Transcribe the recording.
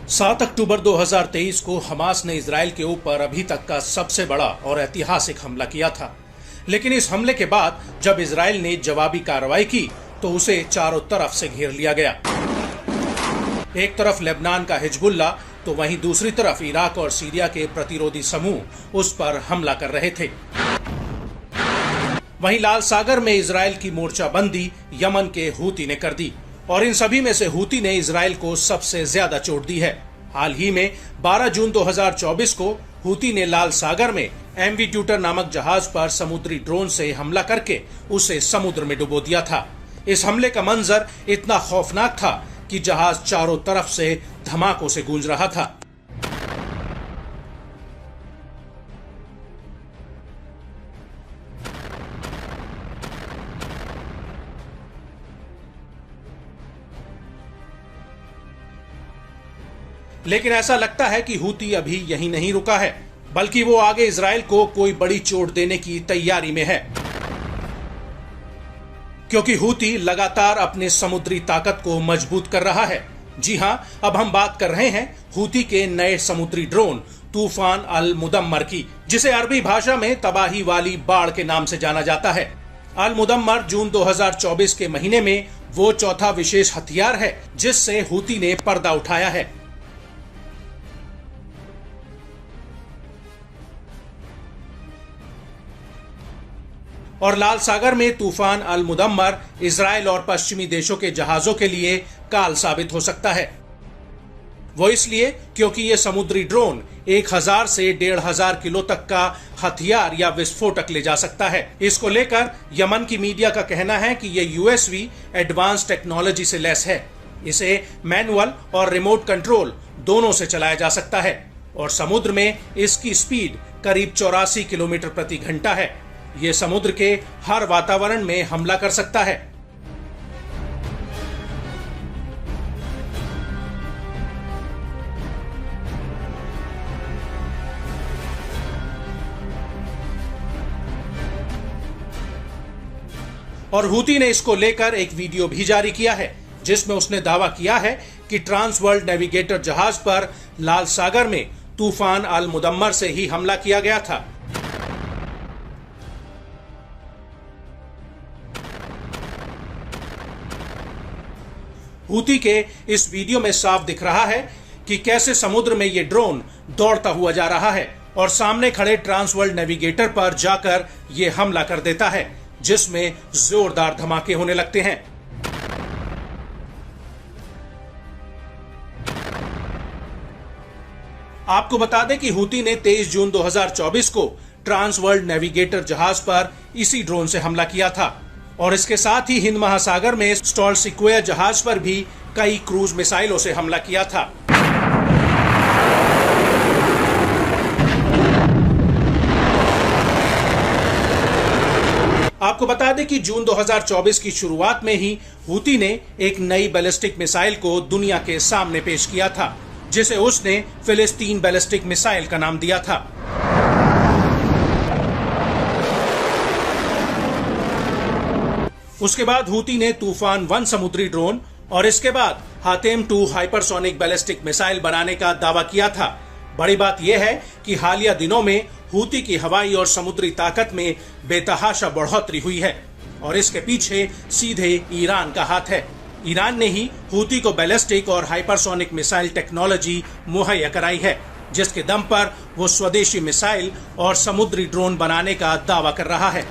सात अक्टूबर 2023 को हमास ने इजराइल के ऊपर अभी तक का सबसे बड़ा और ऐतिहासिक हमला किया था। लेकिन इस हमले के बाद जब इजराइल ने जवाबी कार्रवाई की तो उसे चारों तरफ से घेर लिया गया। एक तरफ लेबनान का हिजबुल्लाह तो वहीं दूसरी तरफ इराक और सीरिया के प्रतिरोधी समूह उस पर हमला कर रहे थे। वहीं लाल सागर में इजराइल की मोर्चाबंदी यमन के हूती ने कर दी और इन सभी में से हूती ने इजराइल को सबसे ज्यादा चोट दी है। हाल ही में 12 जून 2024 को हूती ने लाल सागर में एमवी ट्यूटर नामक जहाज पर समुद्री ड्रोन से हमला करके उसे समुद्र में डुबो दिया था। इस हमले का मंजर इतना खौफनाक था कि जहाज चारों तरफ से धमाकों से गूंज रहा था। लेकिन ऐसा लगता है कि हूती अभी यहीं नहीं रुका है, बल्कि वो आगे इजराइल को कोई बड़ी चोट देने की तैयारी में है, क्योंकि हूती लगातार अपने समुद्री ताकत को मजबूत कर रहा है। जी हां, अब हम बात कर रहे हैं हूती के नए समुद्री ड्रोन तूफान अल मुदम्मर की, जिसे अरबी भाषा में तबाही वाली बाढ़ के नाम से जाना जाता है। अल मुदम्मर जून 2024 के महीने में वो चौथा विशेष हथियार है जिससे हूती ने पर्दा उठाया है। और लाल सागर में तूफान अल मुदम्मर इजराइल और पश्चिमी देशों के जहाजों के लिए काल साबित हो सकता है। वो इसलिए क्योंकि ये समुद्री ड्रोन 1000 से 1500 किलो तक का हथियार या विस्फोटक ले जा सकता है। इसको लेकर यमन की मीडिया का कहना है कि ये यूएसवी एडवांस टेक्नोलॉजी से लैस है। इसे मैनुअल और रिमोट कंट्रोल दोनों से चलाया जा सकता है और समुद्र में इसकी स्पीड करीब 84 किलोमीटर प्रति घंटा है। ये समुद्र के हर वातावरण में हमला कर सकता है। और हूती ने इसको लेकर एक वीडियो भी जारी किया है जिसमें उसने दावा किया है कि ट्रांस वर्ल्ड नेविगेटर जहाज पर लाल सागर में तूफान अल मुदम्मर से ही हमला किया गया था। हूती के इस वीडियो में साफ दिख रहा है कि कैसे समुद्र में ये ड्रोन दौड़ता हुआ जा रहा है और सामने खड़े ट्रांस वर्ल्ड नेविगेटर पर जाकर ये हमला कर देता है, जिसमें जोरदार धमाके होने लगते हैं। आपको बता दें कि हूती ने 23 जून 2024 को ट्रांस वर्ल्ड नेविगेटर जहाज पर इसी ड्रोन से हमला किया था और इसके साथ ही हिंद महासागर में स्टॉल सिक्वेयर जहाज पर भी कई क्रूज मिसाइलों से हमला किया था। आपको बता दें कि जून 2024 की शुरुआत में ही हूती ने एक नई बैलिस्टिक मिसाइल को दुनिया के सामने पेश किया था, जिसे उसने फिलिस्तीन बैलिस्टिक मिसाइल का नाम दिया था। उसके बाद हूती ने तूफान 1 समुद्री ड्रोन और इसके बाद हातेम 2 हाइपरसोनिक बैलिस्टिक मिसाइल बनाने का दावा किया था। बड़ी बात यह है कि हालिया दिनों में हूती की हवाई और समुद्री ताकत में बेतहाशा बढ़ोतरी हुई है और इसके पीछे सीधे ईरान का हाथ है। ईरान ने ही हूती को बैलिस्टिक और हाइपरसोनिक मिसाइल टेक्नोलॉजी मुहैया कराई है, जिसके दम पर वो स्वदेशी मिसाइल और समुद्री ड्रोन बनाने का दावा कर रहा है।